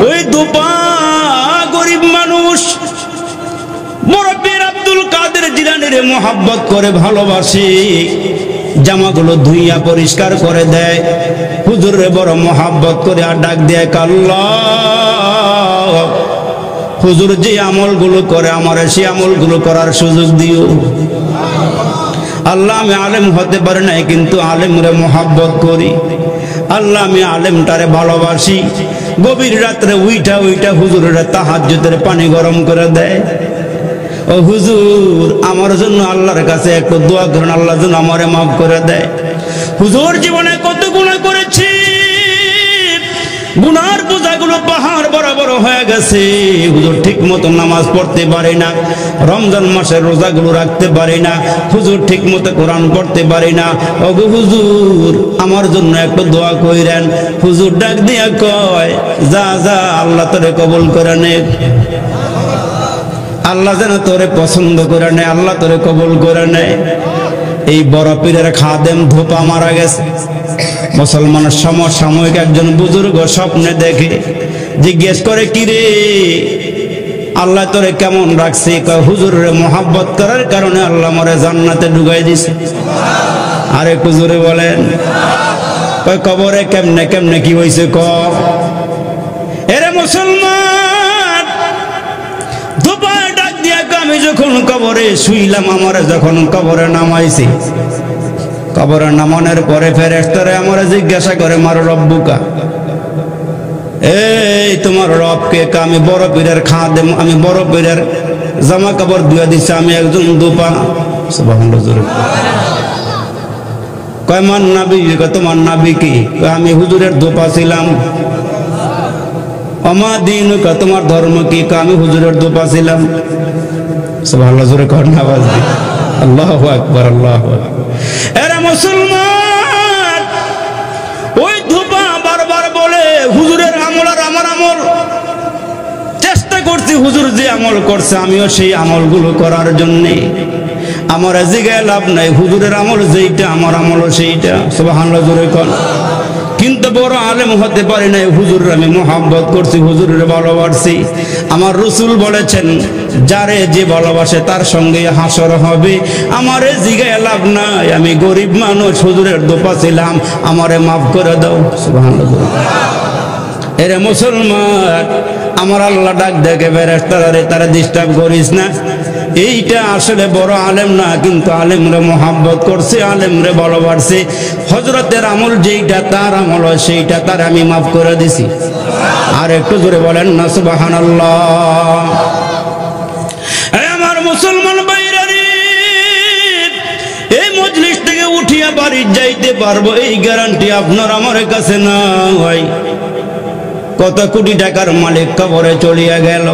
ওই দুপা গরিব মানুষ মুরব্বি আব্দুল কাদের জিলানীর মোহাব্বত করে ভালোবাসে, জামাগুলো ধুইয়া পরিষ্কার করে দেয়, হুজুরে বড় মোহাব্বত করে আর ডাক দেয় আল্লাহ হুজুর যে আমলগুলো করে আমার সেই আমলগুলো করার সুযোগ দিও। আল্লাহ আমি আলেম হতে পারি নাই কিন্তু আলেমরে মোহাব্বত করি, আল্লাহ আমি আলেমটারে ভালোবাসি। গভীর রাত্রে উইটা উইটা হুজুরের তাহাজ্জুদের পানি গরম করে দেয়। ও হুজুর আমার জন্য আল্লাহর কাছে একটু দোয়া করেন, আল্লাহ যেন আমারে মাফ করে দেয়। হুজুর জীবনে কত গুনাহ করেছি, গুনার বোঝাগুলো পাহাড় বরাবর হয়ে গেছে। হুজুর ঠিক মতো নামাজ পড়তে পারি না, রমজান মাসের রোজাগুলো রাখতে পারি না, হুজুর ঠিক মতো কোরআন পড়তে পারি না। ওগো হুজুর আমার জন্য একটু দোয়া কইরেন। হুজুর ডাক দিয়া কয় যা যা আল্লাহ তোরে কবুল করে নে, আল্লাহ যেন তোরে পছন্দ করে নেয়, আল্লাহ তোরে কবুল করে নেয়। এই বড় পীরের খাদেম ধোপা মারা গেছে। মুসলমানের সমসাময়িক একজন বুজুর্গ স্বপ্নে দেখে, জিজ্ঞেস করে কি রে আল্লাহ তোরে কেমন রাখছে? হুজুরের মোহাব্বত করার কারণে আল্লাহ মরে জান্নাতে ঢুকাই দিছে। আরে হুজুরে বলেন কবরে কেমনে কেমনে কি হয়েছে ক? এরে মুসলমান ধোপা ডাক দিয়া আমি যখন কবরে শুইলাম, আমার যখন কবরে নামাইছি, কবরে নামানোর পরে ফেরেশতারা আমারে জিজ্ঞাসা করে মার রব্বুকা, এই তোমার রবকে? আমি বড় পীরের খাদেম, আমি বড় পীরের জামা কাপড় ধুয়ে দিচ্ছি, আমি একজন দুপা। সুবহানাল্লাহ। কয় মান নাবি? তোমার নাবি কি? আমি হুজুরের দুপা ছিলাম। আমা দিন তোমার ধর্ম কি? আমি হুজুরের দুপা ছিলাম। সুবহানাল্লাহ জোরে কর না আওয়াজ দি। আল্লাহু আকবার, আল্লাহু আকবার। এরা মুসলমান ওই ধোপা বারবার বলে হুজুরের আমল আর আমার আমল। চেষ্টা করছি হুজুর যে আমল করছে আমিও সেই আমলগুলো করার জন্য। আমার জিগায় লাভ নাই, হুজুরের আমল যেইটা আমার আমলও সেইটা। সুবহানাল্লাহ জোরে কর। কিন্তু বড় আলেম হতে পারি নাই, হুজুরের আমি মোহাব্বত করছি, হুজুরের ভালোবাসি। আমার রাসূল বলেছেন যারে যে ভালোবাসে তার সঙ্গে হাসর হবে। আমারে জিগায় লাভ নাই, আমি গরিব মানুষ, হুজুরের দোপা ছিলাম, আমারে মাফ করে দাও। সুবহানাল্লাহ। এরে মুসলমান আমার আল্লাহ ডাক দেখে ফেরেশতারে তারা ডিস্টার্ব করিস না। এইটা আসলে বড় আলেম না, কিন্তু আলেমরে মোহাব্বত করছে, আলেমরে ভালোবাসছে। হযরতের আমল যেইটা তার আমল সেইটা তার আমি মাফ করে দিছি। আর একটু জোরে বলেন না সুবহানাল্লাহ। আমার মুসলমান ভাইরা রে, এই মজলিস থেকে উঠিয়া বাড়ি যাইতে পারবো এই গ্যারান্টি আপনার আমার কাছে নাই। কত কোটি টাকার মালিক কবরে চলিয়া গেল,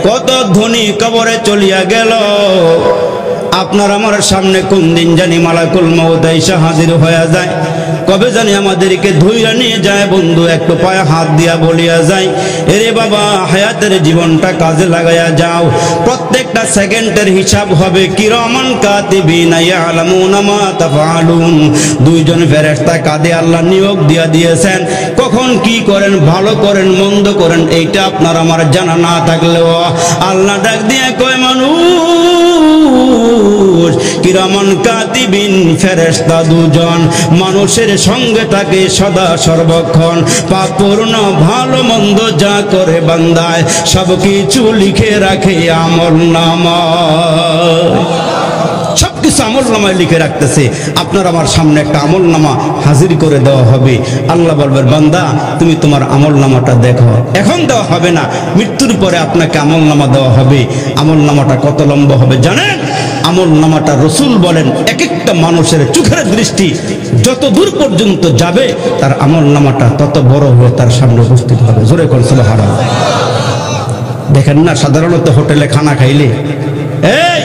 কত ধনী কবরে চলিয়া গেল। আপনার আমার সামনে কোন দিন জানি মালাকুল মউত এসে হাজির হয়ে যায়, কবে জানি আমাদেরকে ধইরা নিয়ে যায়। বন্ধু একটু পায়ে হাত দিয়া বলিয়া যায়, এরে বাবা হায়াতের জীবনটা কাজে লাগাইয়া যাও, প্রত্যেকটা সেকেন্ডের হিসাব হবে। কিরামান কাতিবিনা ইয়ালামুনা মা তাফআলুন। দুইজন ফেরেশতা কাঁধে আল্লাহ নিয়োগ দিয়া দিয়েছেন, কখন কি করেন, ভালো করেন মন্দ করেন, এইটা আপনার আমার জানা না থাকলেও আল্লাহ ডাক দিয়ে কয় মানুষ, কিরামান কাতিবিন ফেরেশতা দুজন মানুষের সঙ্গে থাকে সদা সর্বক্ষণ। পাপপূর্ণ ভালো মন্দ যা করে বান্দায় সবকিছু লিখে রাখে আমলনামায়। সবকিছু আমলনামায় লিখে রাখতেছে। আপনার আমার সামনে একটা আমলনামা হাজির করে দেওয়া হবে। আল্লাহ বলবেন বান্দা তুমি তোমার আমলনামাটা দেখো। এখন দেওয়া হবে না, মৃত্যুর পরে আপনাকে আমলনামা দেওয়া হবে। আমলনামাটা কত লম্বা হবে জানেন? আমলনামাটা রাসূল বলেন এক একটা মানুষের চোখের দৃষ্টি যত দূর পর্যন্ত যাবে তার আমলনামাটা তত বড় হয়ে তার সামনে উপস্থিত হবে। জোরে কোন সুবহানাল্লাহ। দেখেন না সাধারণত হোটেলে খানা খাইলে এই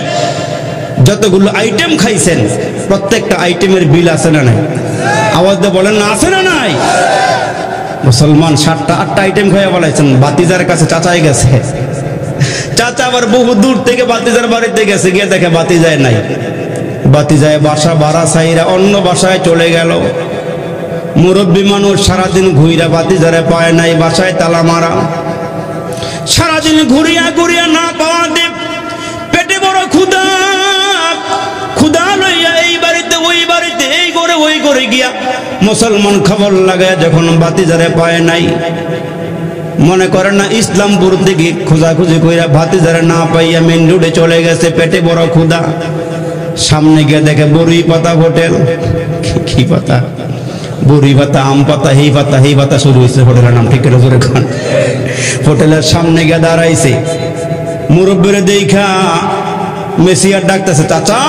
যতগুলো আইটেম খাইছেন প্রত্যেকটা আইটেমের বিল আছে না নাই? আওয়াজ দিয়ে বলেন না আছে না নাই? মুসলমান 7টা 8টা আইটেম খাইয়া বলাইছেন, বাতিজার কাছে চাচাই গেছে, চাচা আবার বহু দূর থেকে বাতিজার বাড়িতে গেছে, গিয়ে দেখে বাতিজায় নাই। বাতিজায় বাসা ভাড়া চাইরা অন্য বাসায় চলে গেল। মুরব্বী মানুষ সারাদিন ঘুইরা বাতিজারে পায় নাই, বাসায় তালা মারা। সারাদিন ঘুরিয়া ঘুরিয়া না পাওয়া দে, পেটে বড় ক্ষুধা, ক্ষুধা লইয়া এই বাড়িতে ওই বাড়িতে, এই করে ওই করে গিয়া মুসলমান খবর লাগায় যখন বাতিজারে পায় নাই, মনে করে না ইসলামপুর থেকে খোঁজাখুঁজি কইরা ভাতিজারে না পাইয়া মেন রোডে চলে গেছে, পেটে বড় ক্ষুধা। সামনে গিয়ে দেখে বড়ি পাতা হোটেল। কি পাতা? বড়ি পাতা, আম পাতা, হেই পাতা, হেই পাতা শুরু হয়েছে হোটেলের নাম, ঠিক করে জোরে খান। হোটেলের সামনে গিয়ে দাঁড়াইছে, মুরব্বীরে দেখা মেসিয়ার ডাকতেছে, চাচা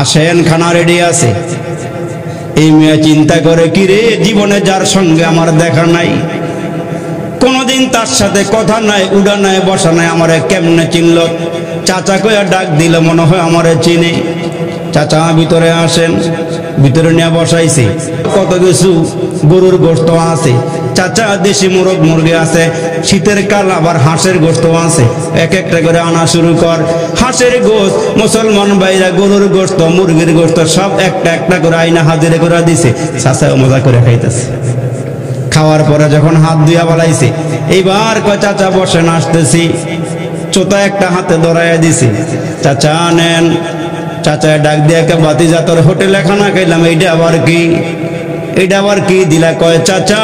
আসেন, খানা রেডি আছে। এই মেয়ে চিন্তা করে, কি রে, জীবনে যার সঙ্গে আমার দেখা নাই, কোনদিন তার সাথে কথা নাই, উড়া নাই, বসা নাই, আমারে কেমনে চিনল? চাচা কইয়া ডাক দিল, মনে হয় আমারে চিনে। চাচা ভিতরে আসেন। ভিতরে নিয়ে বসাইছে, কত কিছু গরুর গোশত আছে, চাচা দেশি মোরগ মুরগি আছে, শীতের কাল আবার হাঁসের গোশত আছে, এক একটা করে আনা শুরু কর। হাঁসের গোশত মুসলমান ভাইরা, গরুর গোশত, মুরগির গোশত সব একটা একটা করে আইনা হাজিরে করে দিছে। চাচাও মজা করে খাইতেছে। খাওয়ার পরে যখন হাত ধুইয়া বলাইছে, এইবার কয় চাচা বসেন, আসতেছি। চোতা একটা হাতে ধরাইয়া দিছে, চাচা নেন। চাচা ডাক দিয়ে, বাতিজা তোর হোটেলে খানা খাইলাম, এইটা আবার কি? এইটা আবার কি দিলা? কয় চাচা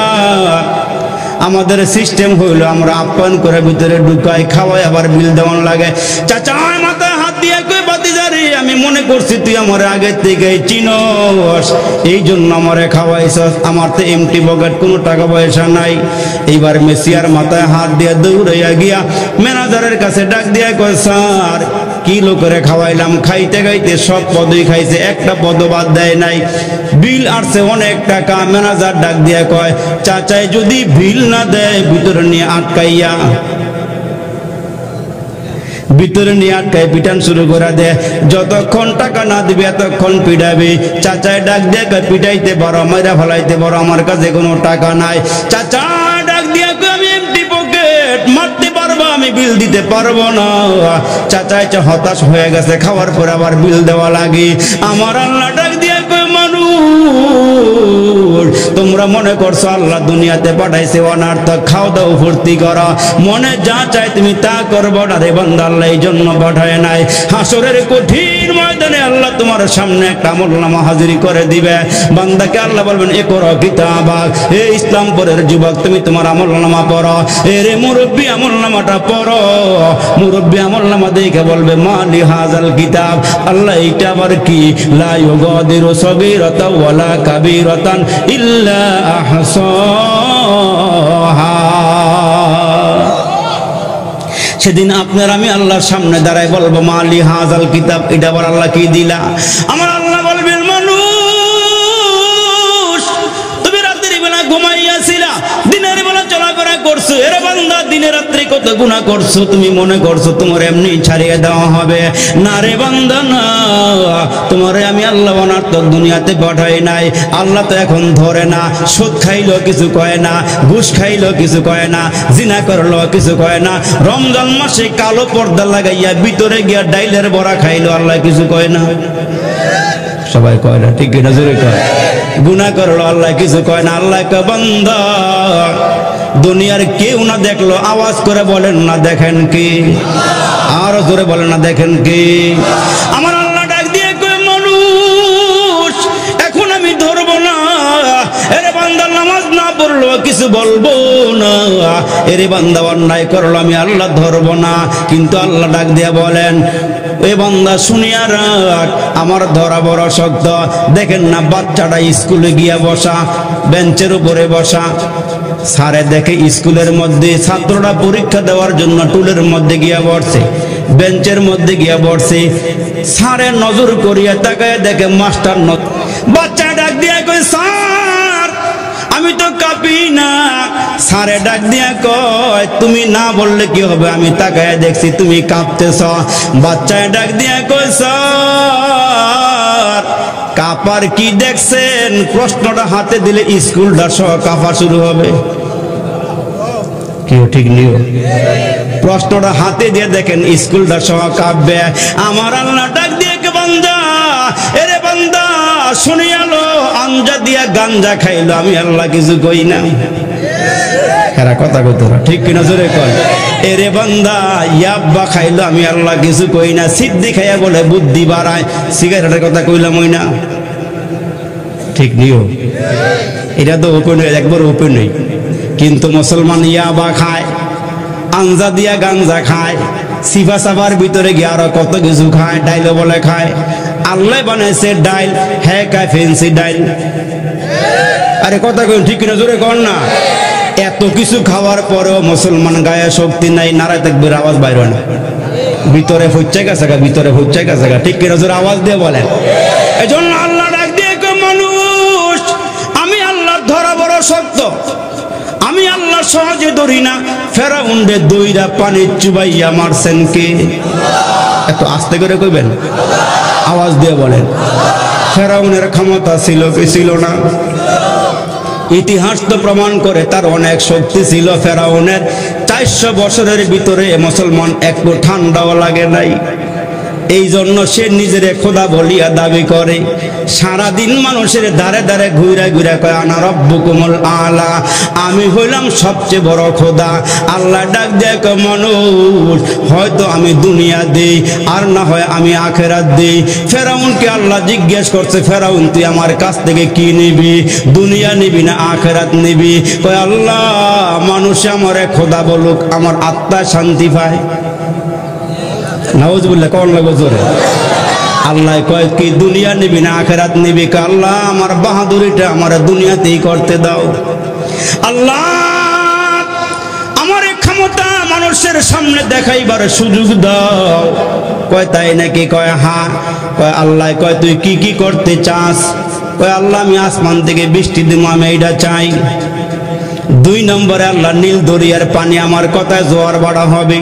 আমাদের সিস্টেম হইলো আমরা আপ্যায়ন করে ভিতরে ঢুকাই, খাওয়াই, আবার বিল দেওয়ান লাগে। চাচা মাথায় হাত দিয়ে কই, বাতিজা রে, আমি মনে করছি তুই আমার আগের থেকে চিনস, এই জন্য আমারে খাওয়াইছস, আমার তো এমটি পকেট, কোনো টাকা পয়সা নাই। এইবার মেসিয়ার মাথায় হাত দিয়ে দৌড়াইয়া গিয়া ম্যানেজারের কাছে ডাক দিয়ে কয়, স্যার কি লোকেরে খাওয়াইলাম, খাইতে খাইতে সব পদই খাইছে, একটা পদ বাদ দেয় নাই, বিল আসছে অনেক টাকা। ম্যানেজার ডাক দিয়ে কয়, চাচাই যদি বিল না দেয় ভিতরে নিয়ে আটকাইয়া, ভিতরে নিয়ে আটকায় পিটান শুরু করে দেয়। যতক্ষণ টাকা না দিবে এতক্ষণ পিটাবে। চাচায় ডাক দিয়ে পিটাইতে পারো, মাইরা ফেলাইতে পারো, আমার কাছে কোনো টাকা নাই। চাচা ডাক দিয়ে আমি এমটি পকেট, মারতে পারবো, আমি বিল দিতে পারবো না। চাচা হতাশ হয়ে গেছে, খাওয়ার পর আবার বিল দেওয়া লাগে। আমার আল্লাহ ডাক দিয়ে তোমরা মনে করছো আল্লাহ দুনিয়াতে পাঠাইছে অনার্থক, খাও দাও ফুর্তি করো, মনে যা চাই তুমি তা করবো না রে বান্দা, আল্লাহ এই জন্য পাঠায় নাই। হাসরের কঠিন ময়দানে আল্লাহ তোমার সামনে একটা আমলনামা হাজিরি করে দিবে। বান্দাকে আল্লাহ বলবেন, এ করো কিতাবাক, হে ইসলামপুরের যুবক তুমি তোমার আমলনামা পড়ো। এরে মুরব্বী আমলনামাটা পড়ো। মুরব্বী আমলনামা দেখে বলবে, মালি হাজাল কিতাব, আল্লাহ এইটা আবার কি? লা ইউগাদিরু সগীরাতান ওয়ালা কাবীরাতান ইল্লা আহসাহা। সেদিন আপনার আমি আল্লাহর সামনে দাঁড়ায় বলবো, মালি হাজাল কিতাব, এটা আবার আল্লাহ কি দিলা? আমার আল্লাহ বলবেন, মানুষ তুমি রাতের বেলা ঘুমাইয়াছিলা, দিনের বেলা চলাফেরা করছো, এরে বান্দা দিনে রাত্রি কত গুনাহ করছো, তুমি মনে করছো তোমার এমনি ছাড়িয়ে দেওয়া হবে। না রে বান্দা না, তোমারে আমি আল্লাহ অনার্থক দুনিয়াতে পাঠাই নাই। আল্লাহ তো এখন ধরে না, সুদ খাইলো কিছু কয় না, ঘুষ খাইলো কিছু কয় না, জিনা করলো কিছু কয় না, রমজান মাসে কালো পর্দা লাগাইয়া ভিতরে গিয়া ডাইলের বড়া খাইলো, আল্লাহ কিছু কয় না। সবাই কয় না, ঠিক না? জোরে কয়। গুনাহ করলো, আল্লাহ কিছু কয় না। আল্লাহ কে বান্দা, দুনিয়ার কেউ না দেখলো, আওয়াজ করে বলেন না দেখেন কি? আরো জোরে বলেন না দেখেন কি? আমার আল্লাহ ডাক দিয়ে কয়, মানুষ এখন আমি ধরবো না। এরে বান্দা নামাজ না পড়লো কিছু বলবো না, এরে বান্দা অন্যায় করলো আমি আল্লাহ ধরবো না। কিন্তু আল্লাহ ডাক দিয়ে বলেন, এ বান্দা শুনিয়া রাখ, আমার ধরা বড় শক্ত। দেখেন না বাচ্চাটা স্কুলে গিয়া বসা, বেঞ্চের উপরে বসা, স্যারে দেখে স্কুলের মধ্যে ছাত্ররা পরীক্ষা দেওয়ার জন্য টুলের মধ্যে গিয়া বসছে, বেঞ্চের মধ্যে গিয়া বসছে। স্যারের নজর করিয়া তাকায় দেখে মাস্টার। বাচ্চা ডাক দিয়া কয়, স্যার আমি তো কাঁপি না। স্যারে ডাক দিয়া কয়, তুমি না বললে কি হবে, আমি তাকায় দেখছি তুমি কাঁপতেছ। বাচ্চায় ডাক দিয়া কয়, স্যার কাঁপার কি দেখছেন? প্রশ্নটা হাতে দিলে স্কুলটা সহ কাঁপা শুরু হবে। কেউ ঠিক নিও, প্রশ্নটা হাতে দিয়ে দেখেন স্কুলটা সহ কাঁপবে। আমার আল্লাহ ডাক দিয়ে কে বান্দা, এরে বান্দা শুনিয়ালো আঞ্জা দিয়া গাঞ্জা খাইলো আমি আল্লাহ কিছু কই না এরা কথা কইতো ঠিক কিনা জোরে কয় এরে বান্দা ইয়াব্বা খাইলো আমি আল্লাহ কিছু কই না সিদ্ধি খাইয়া বলে বুদ্ধি বাড়ায় সিগারেটের কথা কইলাম ওই না ঠিক নিও এটা তো ওপেন একবার ওপেন নেই কিন্তু মুসলমান ইয়াবা খায় আঞ্জা দিয়া গাঞ্জা খায় সিফা সাফার ভিতরে গিয়ে আরো কত কিছু খায় ডাইলও বলে খায় আল্লাহ বানাইছে ডাইল হ্যাঁ খায় ফেন্সি ডাইল আরে কথা কই ঠিক কিনা জোরে কর না এত কিছু খাওয়ার পরেও মুসলমান গায়ে শক্তি নাই নারায় তাকবীর আওয়াজ বাইর হয় না ভিতরে ফুচ্চে গেছে ভিতরে ফুচ্চে গেছে ঠিক কিনা জোরে আওয়াজ দিয়ে বলেন এজন্য আল্লাহ ডাক দিয়ে মানুষ আমি আল্লাহর ধরা বড় শক্ত আমি আল্লাহ সহজে ধরি না ফেরাউন রে দইরা পানি চুবাইয়া মারছেন কে একটু আস্তে করে কইবেন আওয়াজ দিয়ে বলেন ফেরাউনের ক্ষমতা ছিল কি ছিল না ইতিহাস তো প্রমাণ করে তার অনেক শক্তি ছিল ফেরাউনের 400 বছরের ভিতরে মুসলমান একটু ঠান্ডাও লাগে নাই এই জন্য সে নিজের খোদা বলিয়া দাবি করে সারাদিন মানুষের দাঁড়ে দাঁড়ে ঘুরে ঘুরে কয় আনা রব্বুকুমুল আলা আমি হইলাম সবচেয়ে বড় খোদা আল্লাহ ডাক দেয় মানুষ হয়তো আমি দুনিয়া দেই আর না হয় আমি আখেরাত দেই ফেরাউনকে আল্লাহ জিজ্ঞেস করছে ফেরাউন তুই আমার কাছ থেকে কি নিবি দুনিয়া নিবি না আখেরাত নিবি কয় আল্লাহ মানুষ আমারে খোদা বলুক আমার আত্মা শান্তি পায় নাউজুবিল্লাহ কোন লাগো জোরে আল্লাহ কয় কি দুনিয়া নিবি না আখেরাত নিবি কা আল্লাহ আমার বাহাদুরিটা আমার দুনিয়াতেই করতে দাও আল্লাহ আমার ক্ষমতা মানুষের সামনে দেখাইবার সুযোগ দাও কয় তাই নাকি কয় হ্যাঁ কয় আল্লাহ কয় তুই কি কি করতে চাস কয় আল্লাহ আমি আসমান থেকে বৃষ্টি দেব আমি এইটা চাই 2 নম্বরে আল্লাহ নীল দরিয়ার পানি আমার কথায় জোয়ার বাড়া হবে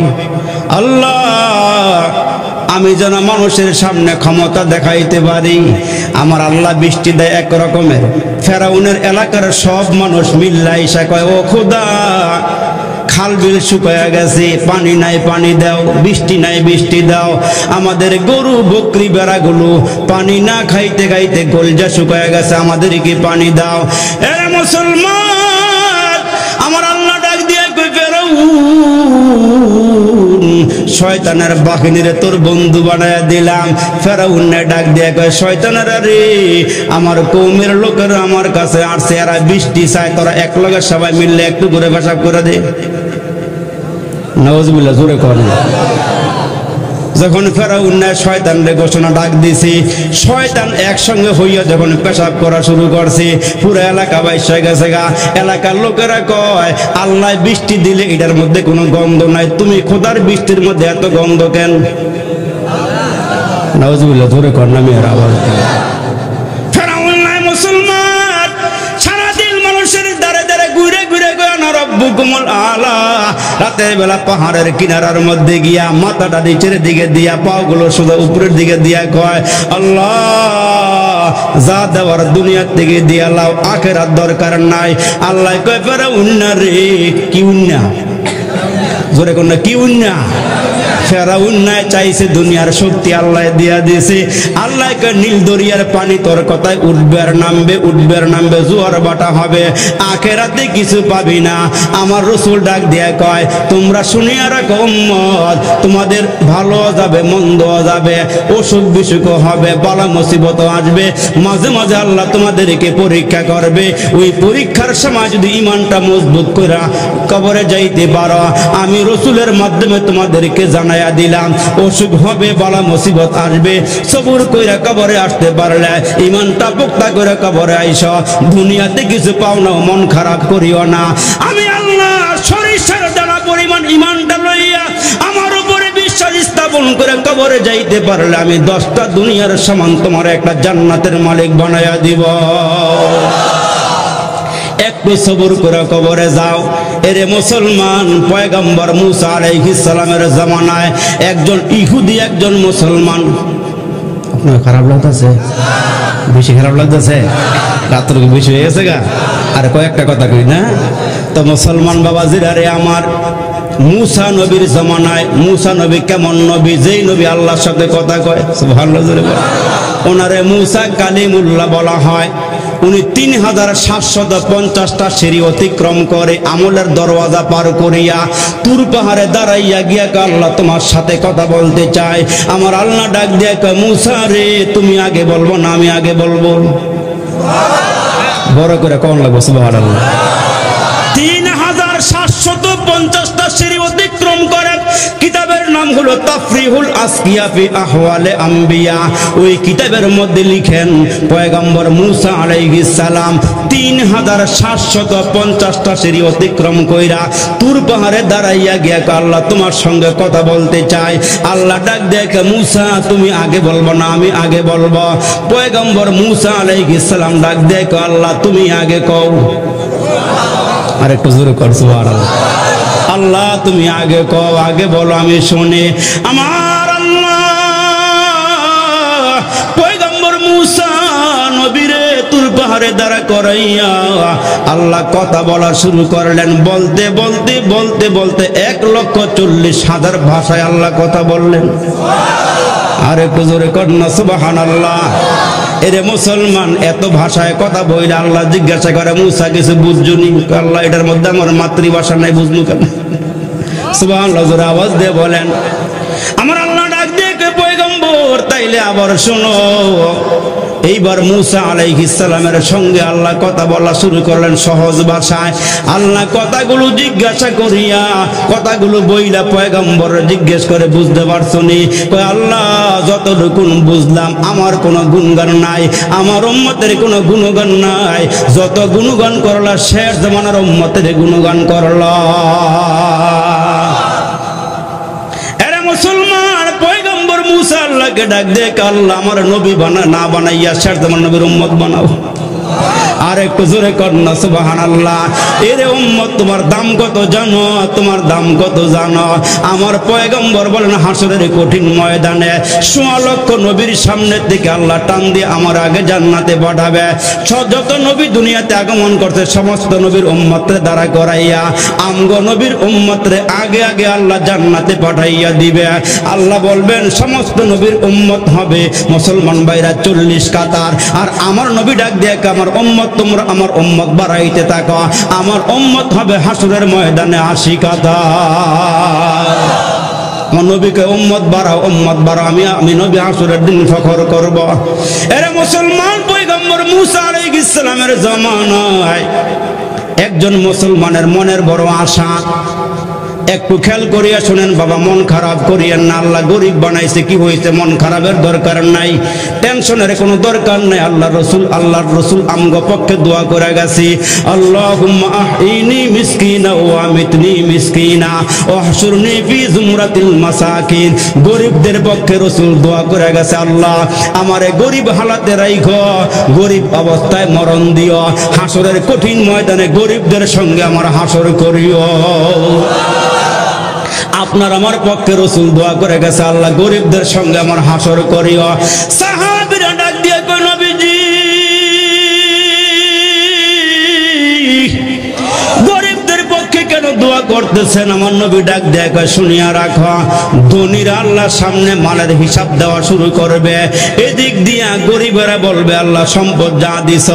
আল্লাহ আমি যেন মানুষের সামনে ক্ষমতা দেখাইতে পারি আমার আল্লাহ বৃষ্টি দেয় এক রকমের ফেরাউনের এলাকার সব মানুষ মিল্লা ইসা কয় ও খোদা খাল বিল শুকায়া গেছে পানি নাই পানি দাও বৃষ্টি নাই বৃষ্টি দাও আমাদের গরু বকরি বেড়াগুলো পানি না খাইতে খাইতে কলজা শুকায়া গেছে আমাদেরকে পানি দাও এরে মুসলমান আমার আল্লাহ ডাক দিয়ে কই ফেরাউন শয়তানের বাহিনীরে তোর বন্ধু বানায়া দিলাম ফেরাউনে ডাক দিয়ে কয় শয়তানের রে আমার কওমের লোকেরা আমার কাছে আসছে এরা বৃষ্টি চায় তোরা এক লগে সবাই মিললে একটু করে পেশাব করে দে নাউজুবিল্লাহ জোরে কর যখন ফেরাউন শয়তানরে ঘোষণা ডাক দিছি শয়তান একসঙ্গে হইয়া যখন পেশাব করা শুরু করছে পুরো এলাকা বাইশা গেছে গা এলাকার লোকেরা কয় আল্লাহ বৃষ্টি দিলে এটার মধ্যে কোনো গন্ধ নাই তুমি খোদার বৃষ্টির মধ্যে এত গন্ধ কেন নাউজুবিল্লাহ জোরে কর না মেয়ের আওয়াজ ফেরাউন নাই মুসলমান সারাদিন মানুষের দাঁড়ে দাঁড়ে ঘুরে ঘুরে গয় না রব্বুকুমুল আলা রাতের বেলা পাহাড়ের কিনারার মধ্যে গিয়া মাথাটা নিচের দিকে দিয়া পাগুলো সোজা উপরের দিকে দিয়া কয় আল্লাহ যা দেওয়ার দুনিয়ার থেকে দিয়া লাও আখেরাত দরকার নাই আল্লাহ কয় ফেরাউন না রে কি উন্না জোরে কোন না কি উন্না ফেরাউন নাই চাইছে দুনিয়ার শক্তি আল্লাহ দিয়া দিয়েছে আল্লাহ কে নীল দরিয়ার পানি তোর কথায় উঠবে আর নামবে জোয়ার বাটা হবে আখেরাতে কিছু পাবি না আমার রাসূল ডাক দিয়া কয় তোমরা শুনিয়া রাখো উম্মত তোমাদের ভালো যাবে মন্দ যাবে অসুখ বিসুখ হবে বালা মুসিবত আসবে মাঝে মাঝে আল্লাহ তোমাদেরকে পরীক্ষা করবে ওই পরীক্ষার সময় যদি ঈমানটা মজবুত কইরা কবরে যাইতে পারো আমি রাসূলের মাধ্যমে তোমাদেরকে জানায়া দিলাম অসুখ হবে বালা মুসিবত আসবে সবুর কইরা কবরে আসতে পারলে ঈমানটা পোক্তা করে কবরে আইসো দুনিয়াতে কিছু পাও না মন খারাপ করিও না আমি আল্লাহ সরিষার দানা পরিমাণ ঈমানটা লইয়া আমার উপরে বিশ্বাস স্থাপন করে কবরে যাইতে পারলে আমি 10টা দুনিয়ার সমান তোমার একটা জান্নাতের মালিক বানায়া দিব একটু সবুর করে কবরে যাও এরে মুসলমান পয়গম্বর মুসা আলাইহিস সালামের জামানায় একজন ইহুদি একজন মুসলমান আপনার খারাপ লাগতেছে বেশি খারাপ লাগতেছে রাত্র বেশি হয়ে গেছে গা আর কয়েকটা কথা কই না তো মুসলমান বাবাজিরা রে আমার মুসা নবীর জমানায়, মুসা নবী কেমন নবী? যেই নবী আল্লাহর সাথে কথা কয়, সুবহানাল্লাহ। ওনারে মুসা কালিমুল্লাহ বলা হয়। উনি 3750টা সিঁড়ি অতিক্রম করে আমলের দরওয়াজা পার করিয়া তুর পাহাড়ে দাঁড়াইয়া গিয়া আল্লাহ তোমার সাথে কথা বলতে চায়। আমার আল্লাহ ডাক দিয়ে কয়, মুসা রে তুমি আগে বলবো না আমি আগে বলবো? বড় করে কোন লাগবে সুবহানাল্লাহ। 3750টা সিঁড়ি অতিক্রম করে। কিতাবের নাম হলো তাফরিহুল আসকিয়া ফি আহওয়ালে আম্বিয়া। ওই কিতাবের মধ্যে লিখেন পয়গম্বর মুসা আলাইহিস সালাম 3750টা সিঁড়ি অতিক্রম কইরা তুর পাহাড়ে দাঁড়াইয়া গিয়া আল্লাহ তোমার সঙ্গে কথা বলতে চায়। আল্লাহ ডাক দেখে, মুসা তুমি আগে বলবো না আমি আগে বলবো? পয়গম্বর মুসা আলাইহিস সালাম ডাক দেখে, আল্লাহ তুমি আগে কও। আর একটু জোরে কর সুবহানাল্লাহ। আল্লাহ তুমি আগে কও, আগে বলো আমি শুনি। আমার আল্লাহ পয়গম্বর মুসা নবীরে তুর পাহাড়ে দাঁড়া করাইয়া আল্লাহ কথা বলা শুরু করলেন। বলতে বলতে বলতে বলতে 1,40,000 ভাষায় আল্লাহ কথা বললেন। আর একটু জোরে কর না সুবহানাল্লাহ। এরে মুসলমান, এত ভাষায় কথা বইলে আল্লাহ জিজ্ঞাসা করে, মুসা কিছু বুঝছুনি? আল্লাহ এটার মধ্যে আমার মাতৃভাষা নাই, বুঝবো কেন? সুবহানাল্লাহ, জোরে আওয়াজ দিয়ে বলেন। আমার আল্লাহ ডাক দিয়ে পয়গম্বর তাইলে আবার শোনো। এইবার মুসা আলাইহিস সালামের সঙ্গে আল্লাহ কথা বলা শুরু করলেন সহজ ভাষায়। আল্লাহ কথাগুলো জিজ্ঞাসা করিয়া কথাগুলো বইলা পয়গম্বর জিজ্ঞেস করে, বুঝতে পারছো নি? কয়, আল্লাহ যতটুকু বুঝলাম আমার কোনো গুণগান নাই, আমার উম্মতের কোনো গুণগান নাই। যত গুণগান করলা শেষ জামানার উম্মতের গুণগান করলা। এরে মুসলমান, পয়গম্বর মুসা আল্লাহকে ডাক দে, আল্লাহ আমার নবী না বানাইয়া শেষ জামানার নবীর উম্মত বানাও। আর একটু জোরে কর না সুবহানাল্লাহ। এরে উম্মত তোমার দাম কত জানো? তোমার দাম কত জানো? আমার পয়গম্বর বলেন হাসরের কঠিন ময়দানে 1.5 লক্ষ নবীর সামনে থেকে আল্লাহ টান দিয়ে আমার আগে জান্নাতে পাঠাবে। যত নবী দুনিয়াতে আগমন করতে সমস্ত নবীর উম্মতরে দাঁড়া করাইয়া আমগো নবীর উম্মতরে আগে আগে আল্লাহ জান্নাতে পাঠাইয়া দিবে। আল্লাহ বলবেন সমস্ত নবীর উম্মত হবে মুসলমান ভাইরা 40 কাতার। আর আমার নবী ডাক দিয়ে আমার উম্মত তোমরা আমার উম্মত বাড়াইতে থাকো, আমার উম্মত হবে হাসরের ময়দানে 80 কাতার। আমার নবীকে উম্মত বাড়াও, উম্মত বাড়াও, আমি নবী হাসরের দিন ফখর করব। এরে মুসলমান, পয়গম্বর মুসা আলাইহিস সালামের জামানায় একজন মুসলমানের মনের বড় আশা। একটু খেয়াল করিয়া শুনেন বাবা, মন খারাপ করিয়েন না। আল্লাহ গরিব বানাইছে, কি হয়েছে? মন খারাপের দরকার নাই, টেনশনের কোনো দরকার নাই। আল্লাহর রসুল আমগো পক্ষে দোয়া করে গেছি, আল্লাহুম্মা আহইনি মিসকিনা ওয়া আমিতনি মিসকিনা ওয়া হশুরনি ফি জুমরাতিল মাসাকিন। গরিবদের পক্ষে রসুল দোয়া করে গেছে, আল্লাহ আমারে গরিব হালাতে রাইখো, গরিব অবস্থায় মরণ দিও, হাসরের কঠিন ময়দানে গরিবদের সঙ্গে আমার হাসর করিও। আপনার আমার পক্ষে রসুল দোয়া করে গেছে, আল্লাহ গরিবদের সঙ্গে আমার হাসর করিও। সাহাবীরা ডাক দিয়ে কই, নবীজি গরিবদের পক্ষে কেন দোয়া করতেছেন? আমার নবী ডাক দিয়ে কয়, শুনিয়া রাখো, ধনীরা আল্লাহর সামনে মালের হিসাব দেওয়া শুরু করবে। এদিক দিয়া গরিবেরা বলবে, আল্লাহ সম্পদ যা দিছ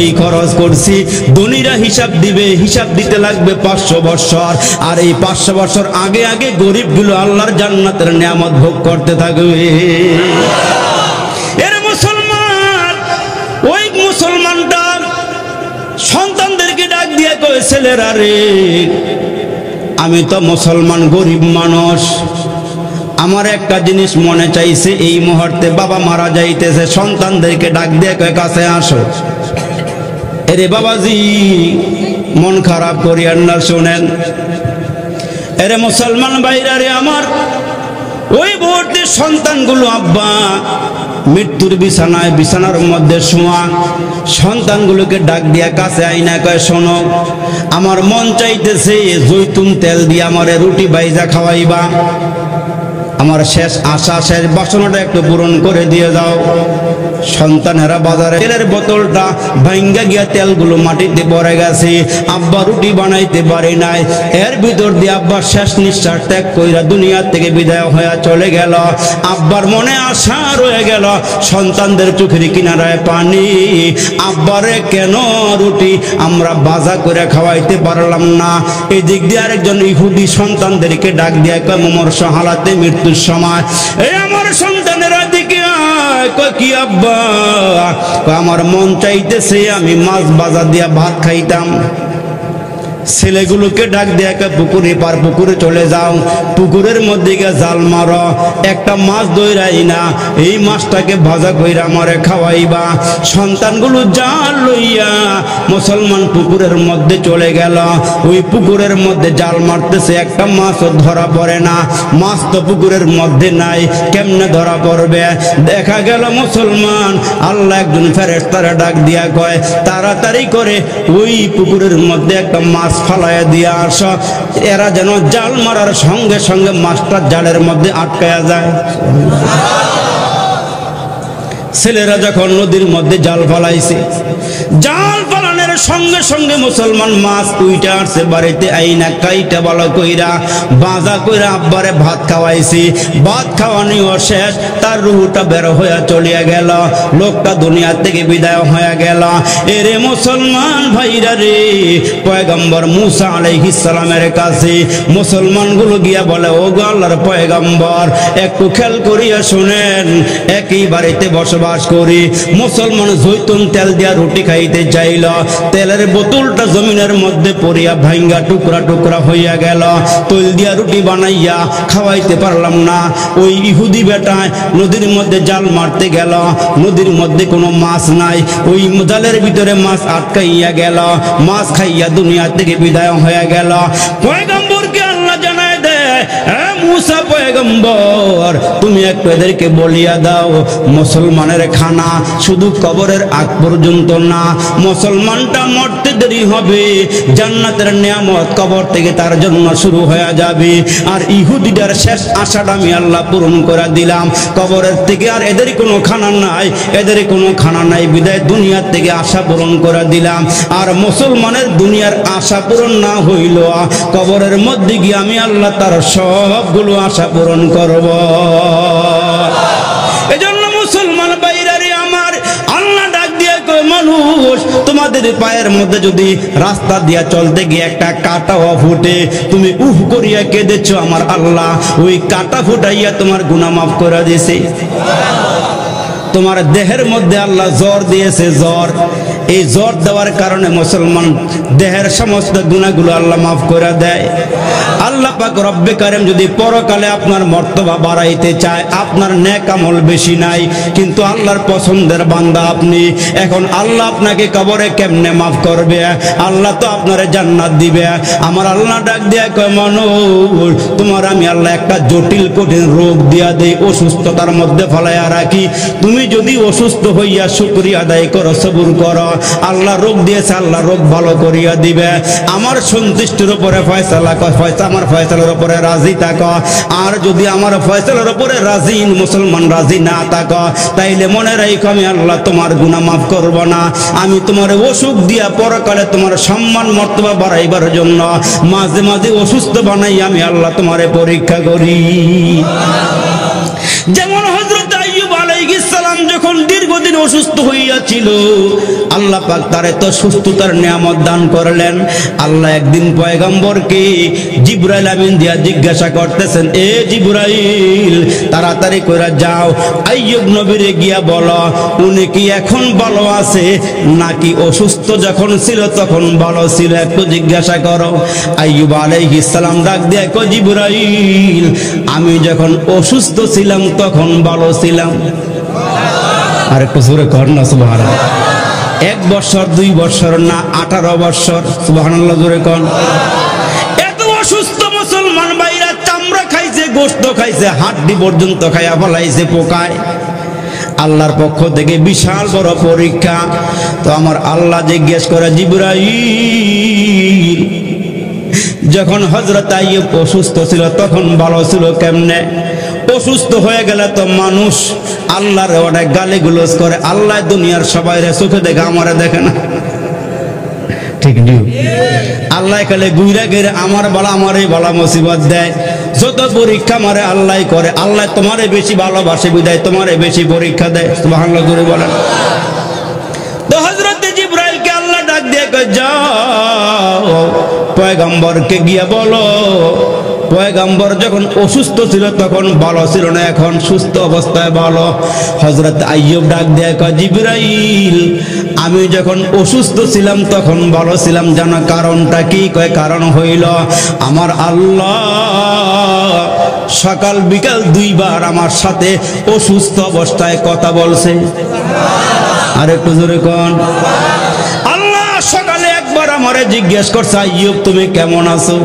এই খরচ করছি। ধনীরা হিসাব দিবে, হিসাব দিতে লাগবে 500 বছর। আর এই 500 বছর আগে আগে গরিবগুলো আল্লাহর জান্নাতের নিয়ামত ভোগ করতে থাকবে। এর মুসলমান, ওই মুসলমানটা সন্তানদেরকে ডাক দিয়ে কয়, ছেলেরা রে, আমি তো মুসলমান গরিব মানুষ, আমার একটা জিনিস মনে চাইছে, এই মুহূর্তে বাবা মারা যাইতেছে। সন্তানদেরকে ডাক দিয়ে কয়, কাছে আসো। এরে বাবাজি, মন খারাপ করিয়েন না, শোনেন। এরে মুসলমান ভাইরা রে আমার, ওই মুহূর্তে সন্তানগুলো আব্বা মৃত্যুর বিছানার মধ্যে শোয়া। সন্তানগুলোকে ডাক দিয়া কাছে আইনা কয়, শোনো, আমার মন চাইতেছে জৈতুন তেল দিয়ে আমারে রুটি বাইজা খাওয়াইবা। আমার শেষ আশা শেষ বাসনাটা একটু পূরণ করে দিয়ে দাও। সন্তানেরা বাজারে তেলের বোতলটা ভাঙ্গা গিয়া তেলগুলো মাটিতে পড়ে গেছে, আব্বা রুটি বানাইতে পারে নাই। এর ভিতর দিয়ে আব্বা শেষ নিঃশ্বাস ত্যাগ কইরা দুনিয়া থেকে বিদায় হয়ে চলে গেল। আব্বার মনে আশা রয়ে গেল, সন্তানদের চোখের কিনারায় পানি। আব্বারে কেন রুটি আমরা বাজা করে খাওয়াইতে পারলাম না? এই দিক দিয়ে আরেকজন ইহুদি সন্তানদেরকে ডাক দিয়ে কয় মুমূর্ষ হালাতে মৃত্যুর সময়, এই আমার সন্তানেরা দিকে কি আব্বা, আমার মন চাইতেছে আমি মাছ বাজা দিয়া ভাত খাইতাম। ছেলেগুলোকে ডাক দিয়ে পুকুরে পার পুকুরে চলে যাও, পুকুরের মধ্যে গিয়ে জাল মারো, একটা মাছ ধইরাই না, এই মাছটাকে ভাজা কইরা আমারে খাওয়াইবা। সন্তানগুলো জাল লইয়া মুসলমান পুকুরের মধ্যে চলে গেল। ওই পুকুরের মধ্যে জাল মারতেছে, একটা মাছও ধরা পড়ে না। মাছ তো পুকুরের মধ্যে নাই, কেমনে ধরা পড়বে? দেখা গেল মুসলমান আল্লাহ একজন ফেরেশতারে ডাক দিয়া কয়, তাড়াতাড়ি করে ওই পুকুরের মধ্যে একটা মাছ ফালাইয়া দিয়া আস, এরা যেন জাল মারার সঙ্গে সঙ্গে মাছটা জালের মধ্যে আটকায়া যায়। ছেলেরা যখন নদীর মধ্যে জাল ফালাইছে, জাল ফালানোর সঙ্গে সঙ্গে মুসলমান মাছ উইটা আসছে বাড়িতে আইনা কাইটা ভালো কইরা বাজা কইরা আব্বারে ভাত খাওয়াইছি। ভাত খাওয়ানিও শেষ, তার রুহটা বের হইয়া চলিয়া গেল, লোকটা দুনিয়া থেকে বিদায় হয়ে গেল। এরে মুসলমান ভাইরা রে, পয়গম্বর মুসা আলাইহিস সালামের কাছে মুসলমানগুলো গিয়া বলে, ও গো আল্লাহর পয়গম্বর, একটু খেয়াল করিয়া শুনেন, একই বাড়িতে বসবাস করি। মুসলমান জৈতুন তেল দিয়া রুটি খাইতে চাইল, তেলের বোতলটা জমিনের মধ্যে পড়িয়া ভাঙ্গা টুকরা টুকরা হইয়া গেল। তেল দিয়া রুটি বানাইয়া খাওয়াইতে পারলাম না। ওই ইহুদি বেটায় নদীর মধ্যে জাল মারতে গেল, নদীর মধ্যে কোনো মাছ নাই, ওই জালের ভিতরে মাছ আটকাইয়া গেল, মাছ খাইয়া দুনিয়া থেকে বিদায় হয়ে গেল। পয়গম্বরকে আল্লাহ জানায় দেয়, মুসা পয়গম্বর, তুমি একটু এদেরকে বলিয়া দাও, মুসলমানের খানা শুধু কবরের আগ পর্যন্ত না, মুসলমানটা মরতে দেরি হবে, জান্নাতের নিয়ামত কবর থেকে তার জন্য শুরু হয়ে যাবে। আর ইহুদিদের শেষ আশাটা আমি আল্লাহ পূরণ করে দিলাম, কবরের থেকে আর এদের কোনো খানা নাই, এদের কোনো খানা নাই, বিদায় দুনিয়ার থেকে আশা পূরণ করে দিলাম। আর মুসলমানের দুনিয়ার আশা পূরণ না হইল, কবরের মধ্যে গিয়ে আমি আল্লাহ তার সবগুলো আশা পূরণ করব। এজন্য মুসলমান বাইরারে আমার আল্লাহ ডাক দিয়ে কয়, মানুষ তোমাদের পায়ের মধ্যে যদি রাস্তা দিয়া চলতে গিয়ে একটা কাঁটাও ফুটে, তুমি উহ করিয়া কেঁদেছ, আমার আল্লাহ ওই কাঁটা ফুটাইয়া তোমার গুনাহ মাফ করে দিয়েছে। তোমার দেহের মধ্যে আল্লাহ জ্বর দিয়েছে, জ্বর, এই জ্বর দেওয়ার কারণে মুসলমান দেহের সমস্ত গুনাহগুলো আল্লাহ মাফ করে দেয়। আল্লাহ পাক রব্বে কারিম যদি পরকালে আপনার মর্তবা বাড়াইতে চায়, আপনার নেক আমল বেশি নাই কিন্তু আল্লাহর পছন্দের বান্দা আপনি, এখন আল্লাহ আপনাকে কবরে কেমনে মাফ করবে? আল্লাহ তো আপনারে জান্নাত দিবে। আমার আল্লাহ ডাক দিয়া কয়, মানুষ তোমার আমি আল্লাহ একটা জটিল কঠিন রোগ দিয়া দেই, অসুস্থতার মধ্যে ফলাইয়া রাখি, তুমি যদি অসুস্থ হইয়া শুকরিয়া আদায় করো, সবুর করো, আল্লাহ রোগ দিয়েছে, আল্লাহ রোগ ভালো করিয়া দিবে। আমার সন্তুষ্টির উপরে ফয়সালা কর, আমার ফয়সালার উপরে রাজি থাকো। আর যদি আমার ফয়সালার উপরে রাজি মুসলমান রাজি না থাকো, তাইলে মনে রাখো আমি আল্লাহ তোমার গুনাহ মাফ করব না। আমি তোমার অসুখ দিয়া পরকালে তোমার সম্মান মর্তবা বাড়াইবার জন্য মাঝে মাঝে অসুস্থ বানাই আমি আল্লাহ তোমারে পরীক্ষা করি। যেমন হযরত আইয়ুব আলাইহিস সালাম যখন দীর্ঘদিন অসুস্থ হইয়াছিল, আল্লাহ পাক তারে তো সুস্থতার নিয়ামত দান করলেন। আল্লাহ একদিন পয়গম্বরকে জিবরাইল আমিন দিয়া জিজ্ঞাসা করতেছেন, এ জিবরাইল, তাড়াতাড়ি করে যাও আইয়ুব নবীরে গিয়া বলো উনি কি এখন ভালো আছে নাকি অসুস্থ যখন ছিল তখন ভালো ছিল, একটু জিজ্ঞাসা করো। আইয়ুব আলাইহিস সালাম ডাক দিয়া কয়, জিবরাইল, আমি যখন অসুস্থ ছিলাম তখন ভালো ছিলাম। আর একটু জোরে কর না সুবহানাল্লাহ। 1 বছর 2 বছর না 18 বছর, সুবহানাল্লাহ জোরে কর। এত অসুস্থ মুসলমান ভাইরা চামড়া খাইছে, গোশত খাইছে, হাড্ডি পর্যন্ত খাইয়া ফলাইছে পোকায়। আল্লাহর পক্ষ থেকে বিশাল বড় পরীক্ষা। তো আমার আল্লাহ জিজ্ঞেস করে, জিবরাইল, যখন হযরত আইয়ুব অসুস্থ ছিল তখন ভালো ছিল কেমনে? অসুস্থ হয়ে গেলে তো মানুষ আল্লাহর অনেক গালিগুলোজ করে, আল্লাহ দুনিয়ার সবাইরে চোখে দেখে আমারে দেখে না, ঠিক নিউ আল্লাহ খালে গুইরা গেরে আমার বালা আমারই বালা মুসিবত দেয়, যত পরীক্ষা মারে আল্লাহ করে, আল্লাহ তোমারে বেশি ভালোবাসে বিদায় তোমারে বেশি পরীক্ষা দেয়। সুবহানাল্লাহ জোরে বলেন। তো হযরত জিবরাইলকে আল্লাহ ডাক দিয়ে কয় যাও পয়গম্বরকে গিয়ে বলো, পয়গম্বর যখন অসুস্থ ছিল তখন ভালো ছিল না, এখন সুস্থ অবস্থায় ভালো। হযরত আইয়ুব ডাক দিয়ে কয় জিবরাইল আমি যখন অসুস্থ ছিলাম তখন ভালো ছিলাম, জানো কারণটা কি? কয় কারণ হইল আমার আল্লাহ সকাল বিকাল দুইবার আমার সাথে অসুস্থ অবস্থায় কথা বলছে। আর একটু জোরে কোন আল্লাহ সকালে একবার আমারে জিজ্ঞেস করছে আইয়ুব তুমি কেমন আছো,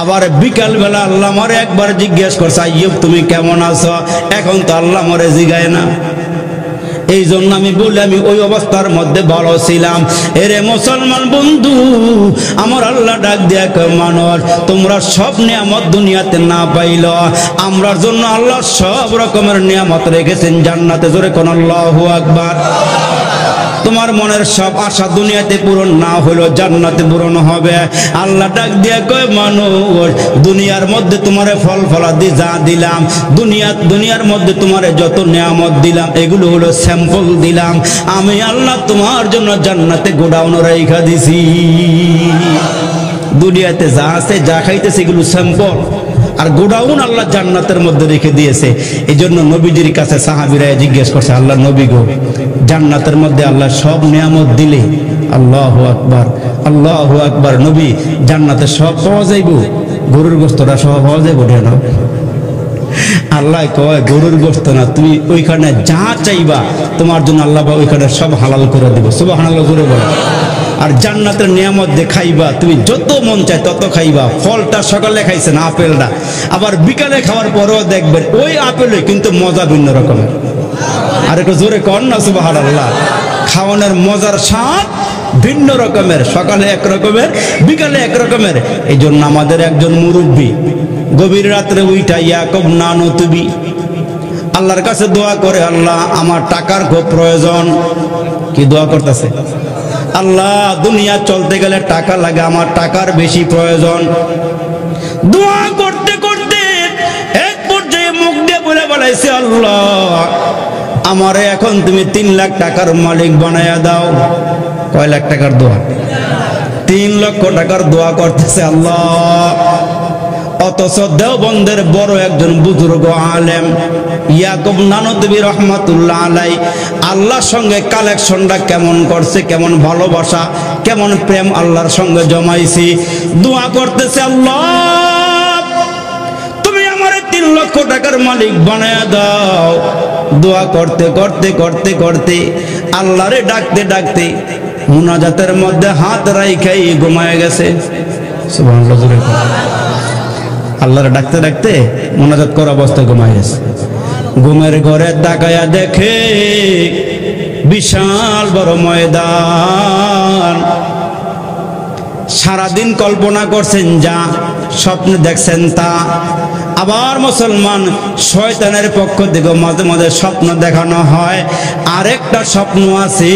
আবার বিকাল বেলা আল্লাহ আমারে একবার জিজ্ঞেস করছে আইয়ুব তুমি কেমন আছো। এখন তো আল্লাহ আমারে জিগায় না, এই জন্য আমি বলি আমি ওই অবস্থার মধ্যে ভালো ছিলাম। এরে মুসলমান বন্ধু আমার আল্লাহ ডাক দিয়া কয় মানুষ তোমরা সব নিয়ামত দুনিয়াতে না পাইল, আমরার জন্য আল্লাহ সব রকমের নিয়ামত রেখেছেন জান্নাতে। জোরে কোন আল্লাহু আকবার। তোমার মনের সব আশা দুনিয়াতে পূরণ না হলো জান্নাতে পূরণ হবে। আল্লাহ ডাক দিয়া কয় মানুষ দুনিয়ার মধ্যে তোমারে ফল ফলাদি যা দিলাম, দুনিয়ার মধ্যে তোমারে যত নিয়ামত দিলাম এগুলো হলো স্যাম্পল দিলাম, আমি আল্লাহ তোমার জন্য জান্নাতে গোডাউন রাইখা দিছি। দুনিয়াতে যা আছে যা খাইতেছে এগুলো স্যাম্পল, আর গোডাউন আল্লাহ জান্নাতের মধ্যে রেখে দিয়েছে। এই জন্য নবীজির কাছে সাহাবীরা জিজ্ঞেস করছে আল্লাহ নবী গো জান্নাতের মধ্যে আল্লাহ সব নিয়ামত দিলে, আল্লাহু আকবার আল্লাহু আকবার, নবী জান্নাতে সব পাওয়া যাইব, গরুর গোশতটা সব পাওয়া যাইব না? আল্লাহ কয় গরুর গোশত না, তুমি ওইখানে যা চাইবা তোমার জন্য আল্লাহ ওইখানে সব হালাল করে দিব। সুবহানাল্লাহ জোরে বলো। আর জান্নাতের নিয়ামত দেখাইবা, তুমি যত মন চায় তত খাইবা। ফলটা সকালে খাইছেন আপেলটা, আবার বিকালে খাওয়ার পরেও দেখবেন ওই আপেলে কিন্তু মজা ভিন্ন রকমের। আর একটু জোরে কর না সুবহানাল্লাহ। খাওয়ানোর মজার স্বাদ ভিন্ন রকমের, সকালে এক রকমের বিকালে এক রকমের। এই জন্য আমাদের একজন মুরব্বী গভীর রাত্রে উইটা ইয়াকুব নানু তুমি আল্লাহর কাছে দোয়া করে আল্লাহ আমার টাকার খুব প্রয়োজন। কি দোয়া করতেছে? আল্লাহ দুনিয়া চলতে গেলে টাকা লাগে, আমার টাকার বেশি প্রয়োজন। দোয়া করতে করতে এক পর্যায়ে মুখ দিয়ে বলে বলাইছে আল্লাহ আমারে এখন তুমি 3 লাখ টাকার মালিক বানায়া দাও। কয় লাখ টাকার দোয়া? 3 লক্ষ টাকার দোয়া করতেছে আল্লাহ। অথচ দেওবন্দের বড় একজন বুজুর্গ আলেম ইয়াকুব নানতুবি রহমাতুল্লাহ আলাই আল্লাহর সঙ্গে কালেকশনটা কেমন করছে, কেমন ভালোবাসা, কেমন প্রেম আল্লাহর সঙ্গে জমাইছি। দোয়া করতেছে আল্লাহ তুমি আমারে 3 লক্ষ টাকার মালিক বানায়া দাও। দোয়া করতে করতে করতে করতে আল্লাহরে ডাকতে ডাকতে মুনাজাতের মধ্যে হাত রাইখাই ঘুমায় গেছে। সুবহানাল্লাহ জোরে আল্লাহরে ডাকতে ডাকতে মুনাজাত করা অবস্থায় ঘুমায় গেছে। ঘুমের ঘরে তাকায়া দেখে বিশাল বড় ময়দান। সারাদিন কল্পনা করছেন যা, স্বপ্নে দেখছেন তা। আবার মুসলমান শয়তানের পক্ষ থেকে মাঝে মাঝে স্বপ্ন দেখানো হয়। আরেকটা স্বপ্ন আছে,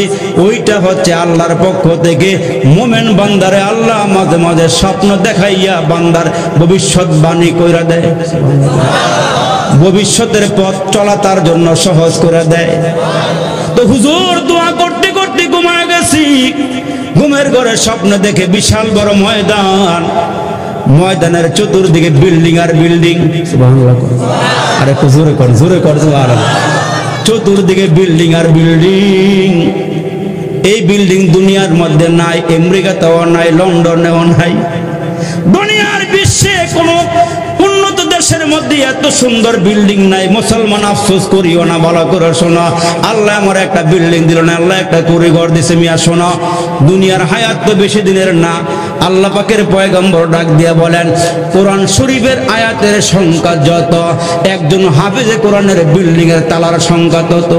ওইটা হচ্ছে আল্লাহর পক্ষ থেকে মোমেন বান্দারে আল্লাহ মাঝে মাঝে স্বপ্ন দেখাইয়া বান্দার ভবিষ্যৎবাণী কইরা দেয়, ভবিষ্যতের পথ চলা তার জন্য সহজ করে দেয়। তো হুজুর দোয়া করতে করতে ঘুমায় গেছি, ঘুমের ঘরে স্বপ্ন দেখে বিশাল বড় ময়দান, ময়দানের চতুর্দিকে বিল্ডিং আর বিল্ডিং। সুবহানাল্লাহ। আরে জোরে কর জোরে কর সুবহানাল্লাহ। চতুর্দিকে বিল্ডিং আর বিল্ডিং। এই বিল্ডিং দুনিয়ার মধ্যে নাই, আমেরিকাতেও নাই, লন্ডনেও নাই। দুনিয়ার বিশ্বে কোনো উন্নত দেশের মধ্যে এত সুন্দর বিল্ডিং নাই। মুসলমান আফসোস করিও না, ভালো করে শোনো, আল্লাহ আমার একটা বিল্ডিং দিল না, আল্লাহ একটা কুড়িঘর দিছে। মিয়া শোনো, দুনিয়ার হায়াত তো বেশি দিনের না। আল্লাহ পাকের পয়গম্বর ডাক দিয়া বলেন কোরআন শরীফের আয়াতের সংখ্যা যত, একজন হাফেজে কোরআনের বিল্ডিং এর তালার সংখ্যা তত।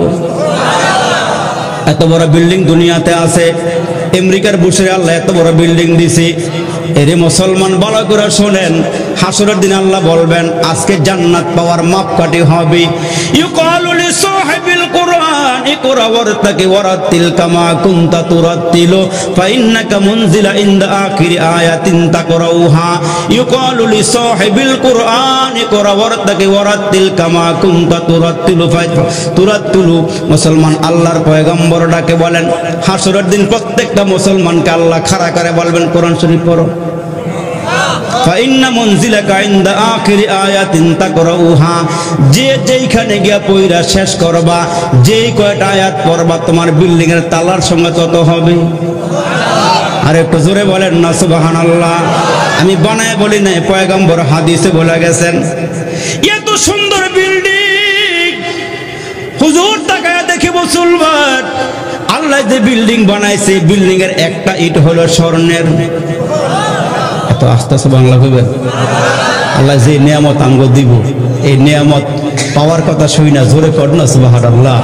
এত বড় বিল্ডিং দুনিয়াতে আছে। আমেরিকার বুশে আল্লাহ এত বড় বিল্ডিং দিছে। এরে মুসলমান ভালো করে শোনেন, হাসরের দিন আল্লাহ বলবেন আজকে জান্নাত পাওয়ার মাপকাঠি হবে। ইউকালু লিসাহিবিল কুরআন ইকরা ওয়ারতাকি ওয়ারাতিল কামা কুনতা তুরাতিলু ফাইন্নাকা মুনজিলা ইনদা আখিরি আয়াতিন তাকরাউহা। ইউকালু লিসাহিবিল কুরআন ইকরা ওয়ারতাকি ওয়ারাতিল কামা কুনতা তুরাতিলু। মুসলমান আল্লাহর পয়গম্বর ডাকে বলেন হাসরের দিন প্রত্যেকটা মুসলমানকে আল্লাহ খাড়া করে বলবেন কোরআন শরীফ পড়ো। ফাইন্না মুনজিলাকা ইনদা আখিরি আয়াতিন তাকরাউহা। যে যেইখানে গিয়া পয়রা শেষ করবা, যেই কয়টা আয়াত পড়বা তোমার বিল্ডিং এর তালার সঙ্গে তত হবে। আর একটু জোরে বলেন না সুবহানাল্লাহ। আমি বানায় বলি না, পয়গম্বর হাদিসে বলে গেছেন। এত সুন্দর বিল্ডিং হুজুর তাকায় দেখে মুসলমান, আল্লাহ যে বিল্ডিং বানাইছে বিল্ডিং এর একটা ইট হলো স্বর্ণের। এত আস্তে আস্তে বাংলা কইবেন। আল্লাহ যে নিয়ামত আঙ্গ দিব, এই নিয়ামত পাওয়ার কথা শুই না, জোরে কর না সুবহানাল্লাহ।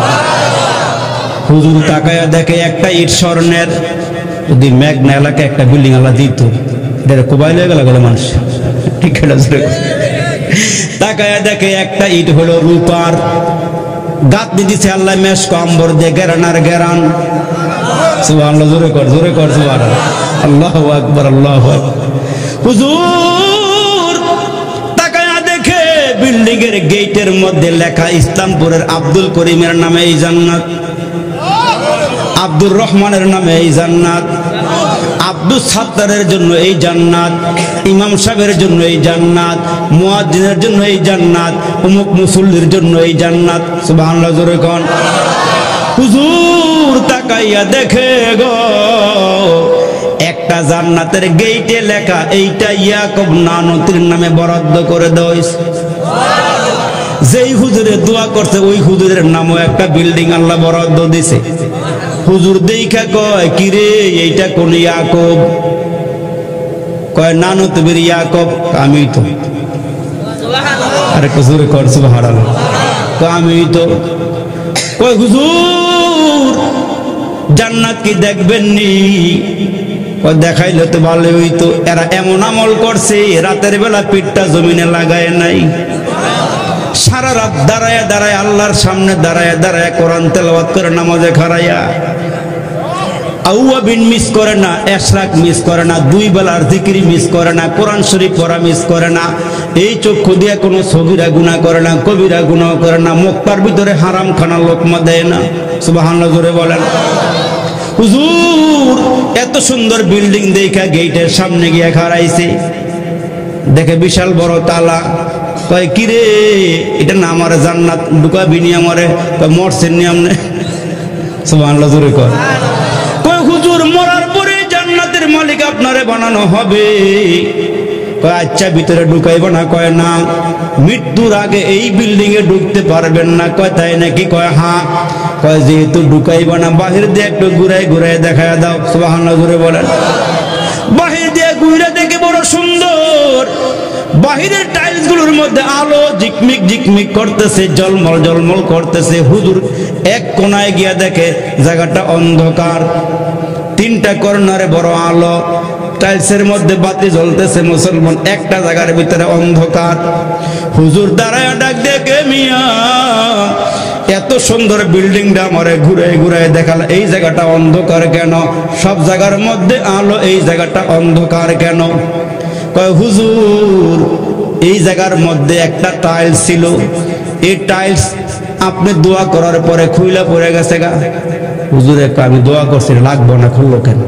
হুজুর তাকায়া দেখে একটা ইট স্বর্ণের। যদি মেঘনা এলাকায় একটা বিল্ডিং আল্লাহ দিত, এটা কোবাইল হয়ে গেল মানুষ, ঠিক আছে। তাকায়া দেখে একটা ইট হলো রূপার। গাত দিছে আল্লাহ মেশক আম্বর দিয়ে গেরান আর গেরান। সুবহানাল্লাহ, জোরে কর সুবহানাল্লাহ। আল্লাহু আকবার, আল্লাহু আকবার। হুজুর তাকায়া দেখে বিল্ডিং এর গেটের মধ্যে লেখা ইসলামপুরের আব্দুল করিমের নামে এই জান্নাত, আব্দুর রহমানের নামে এই জান্নাত, আব্দুল সাত্তারের জন্য এই জান্নাত, ইমাম সাহেবের জন্য এই জান্নাত, মুয়াজ্জিনের জন্য এই জান্নাত, অমুক মুসল্লির জন্য এই জান্নাত। সুবহানাল্লাহ, জোরে কোন। হুজুর তাকাইয়া দেখে গো একটা জান্নাতের গেটে লেখা এইটা ইয়াকুব নানতির নামে বরাদ্দ করে দেওয়া হয়েছে। যেই হুজুরে দোয়া করছে ওই হুজুরের নামও একটা বিল্ডিং আল্লাহ বরাদ্দ দিছে। হুজুর দেখা কয় কিরে এইটা কোন ইয়াকুব? কয় নানতির ইয়াকুব। আমি তো। আরে হুজুর কর সুবহানাল্লাহ। আমি তো। কয় হুজুর জান্নাত কি দেখবেন নি? দেখাইলে তো ভালো হইতো। এরা এমন আমল করছে রাতের বেলা পিঠটা জমিনে লাগায় নাই, সারা রাত দাঁড়ায় দাঁড়ায় আল্লাহর সামনে দাঁড়ায় দাঁড়ায় কোরআন তেলাওয়াত করে নামাজে খাড়াইয়া আউয়াবিন মিস করে না, এশরাক মিস করে না, দুই বেলার জিকির মিস করে না, কোরআন শরীফ পড়া মিস করে না, এই চক্ষু দিয়ে কোনো সগীরা গুনাহ করে না, কবিরা গুনাহ করে না, মুখটার ভিতরে হারাম খানা লোকমা দেয় না। সুবহানাল্লাহ, জোরে বলেন। হুজুর এত সুন্দর বিল্ডিং দেখা গেটের সামনে গিয়ে খাড়াইছে, দেখে বিশাল বড় তালা। কয় কিরে এটা না আমার জান্নাত, ঢুকাবি নি আমারে? কয় মরছেন নি আমনে? সুবহানাল্লাহ, জোরে কয়। কয় হুজুর মরার পরে জান্নাতের মালিক আপনারে বানানো হবে। কয় আচ্ছা ভিতরে ঢুকাইব না? কয় না, মৃত্যুর আগে এই বিল্ডিং এ ঢুকতে পারবেন না। কয় তাই নাকি? কয় হ্যাঁ। কয় যেহেতু ঢুকাইব না বাহির দিয়ে একটু ঘুরাই ঘুরাই দেখা দাও। সুবহানাল্লাহ, জোরে বলেন। বাহির দিয়ে ঘুরে দেখে বড় সুন্দর, বাহিরের টাইলস গুলোর মধ্যে আলো ঝিকমিক ঝিকমিক করতেছে, জলমল জলমল করতেছে। হুজুর এক কোনায় গিয়া দেখে জায়গাটা অন্ধকার, তিনটা কর্নারে বড় আলো, টাইলসের মধ্যে বাতি জ্বলতেছে। মুসলমান একটা জায়গার ভিতরে অন্ধকার। হুজুর দাঁড়ায় ডাক দেখে মিয়া এত সুন্দর বিল্ডিংটা আমারে ঘুরে ঘুরে দেখাল, এই জায়গাটা অন্ধকার কেন? সব জায়গার মধ্যে আলো, এই জায়গাটা অন্ধকার কেন? কয় হুজুর এই জায়গার মধ্যে একটা টাইলস ছিল, এই টাইলস আপনি দোয়া করার পরে খুইলা পড়ে গেছে গা। হুজুর আমি দোয়া করছি লাগবো না, খুললো কেন?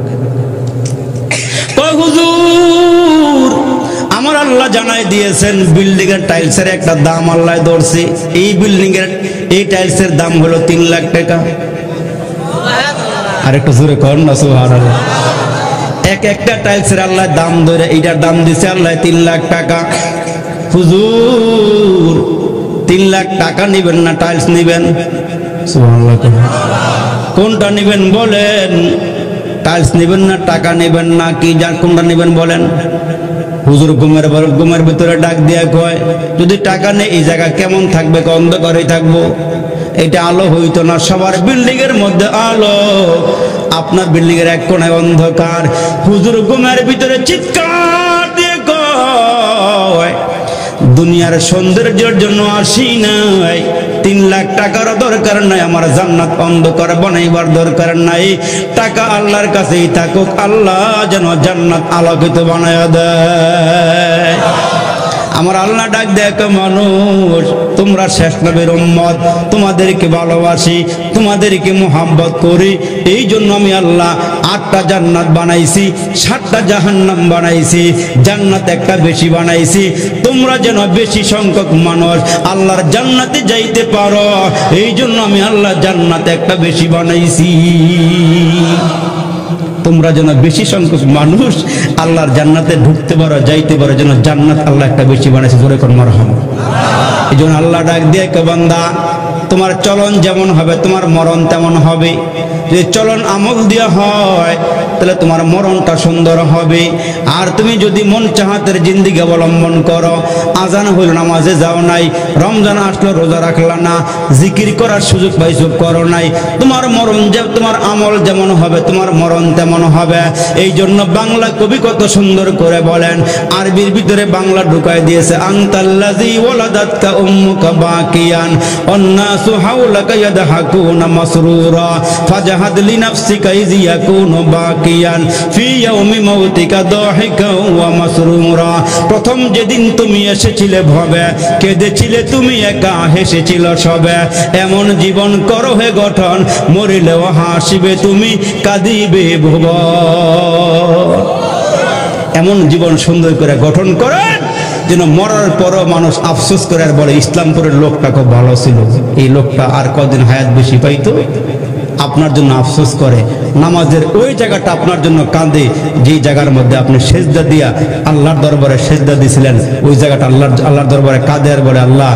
কয় হুজুর আমার আল্লাহ জানাই দিয়েছেন বিল্ডিং এর টাইলসের একটা দাম আল্লাহ ধরছে। এই বিল্ডিং এর এই টাইলসের দাম হলো 3 লাখ টাকা। আর একটু জোরে কর না সুবহানাল্লাহ। এক একটা টাইলসের আল্লাহ দাম ধরে এইটার দাম দিছে আল্লাহ 3 লাখ টাকা। হুজুর 3 লাখ টাকা নিবেন না টাইলস নিবেন? সুবহানাল্লাহ। কোনটা নিবেন বলেন? টাইলস নিবেন না টাকা নিবেন না কি যার কোনটা নিবেন বলেন? হুজুর ঘুমের ভিতরে ডাক দিয়া কয় যদি টাকা নেই এই জায়গা কেমন থাকবে? অন্ধকারেই থাকবো। এটা আলো হইতো না, সবার বিল্ডিং এর মধ্যে আলো। আপনার বিল্ডিং এর এক কোণায় অন্ধকার। হুজুর ঘুমের ভিতরে চিৎকার দিয়ে কয়, দুনিয়ার সৌন্দর্যের জন্য আসি নাই, 3 লাখ টাকারও দরকার নাই, আমার জান্নাত অন্ধকার বানাইবার দরকার নাই, টাকা আল্লাহর কাছেই থাকুক, আল্লাহ যেন জান্নাত আলোকিত বানায়া দেয়। আমার আল্লাহ ডাক দেখো, মানুষ তোমরা শেষ নবীর উম্মত, তোমাদেরকে ভালোবাসি, তোমাদেরকে মোহাব্বত করি, এই জন্য আমি আল্লাহ 8টা জান্নাত বানাইছি, 7টা জাহান্নাম বানাইছি, জান্নাত একটা বেশি বানাইছি, তোমরা যেন বেশি সংখ্যক মানুষ আল্লাহর জান্নাতে যাইতে পারো, এই জন্য আমি আল্লাহ জান্নাত একটা বেশি বানাইছি। তোমরা যেন বেশি সংখ্যক মানুষ আল্লাহর জান্নাতে ঢুকতে পারো, যাইতে পারো, যেন জান্নাত আল্লাহ একটা বেশি বানাইছে। জোরে কোন মারহাবা। এই জন্য আল্লাহ ডাক দিয়ে কে বান্দা, তোমার চলন যেমন হবে তোমার মরণ তেমন হবে। যদি চলন আমল দিয়ে হয় তাহলে তোমার মরণটা সুন্দর হবে। আর তুমি যদি মন চাহাতের জিন্দিগি অবলম্বন করো, আজান হইল নামাজে যাও নাই, রমজান আসলো রোজা রাখলা না, জিকির করার সুযোগ পাইছো করো নাই, তোমার মরণ যে তোমার আমল যেমন হবে তোমার মরণ তেমন হবে। এই জন্য বাংলা কবি কত সুন্দর করে বলেন, আরবির ভিতরে বাংলা ঢুকাই দিয়েছে, আনতাল্লাযী ওয়ালাদাতকা উম্মুকা বাকিয়ান ওয়ান্নাসু হাওলাকা ইয়াদহাকুনা মাসরুরা ফাজাহাদ লিনাফসিকা ইয ইয়াকুনু বাকিয়ান ফি ইয়াউমি মাউতিকা দাহিকা ওয়া মাসরুরা। প্রথম যেদিন তুমি এসেছিলে ভবে, কেঁদেছিলে তুমি একা, হেসেছিল সবে, এমন জীবন করো হে গঠন, মরিলেও হাসিবে তুমি, কাঁদিবে ভুবন। এমন জীবন সুন্দর করে গঠন করেন যেন মরার পরও মানুষ আফসোস করে আর বলে, ইসলামপুরের লোকটা খুব ভালো ছিল, এই লোকটা আর কদিন হায়াত বেশি পাইতো। আপনার জন্য আফসোস করে, নামাজের ওই জায়গাটা আপনার জন্য কাঁদে, যেই জায়গার মধ্যে আপনি সেজদা দিয়া আল্লাহর দরবারে সেজদা দিয়েছিলেন, ওই জায়গাটা আল্লাহর দরবারে কাঁদে আর বলে, আল্লাহ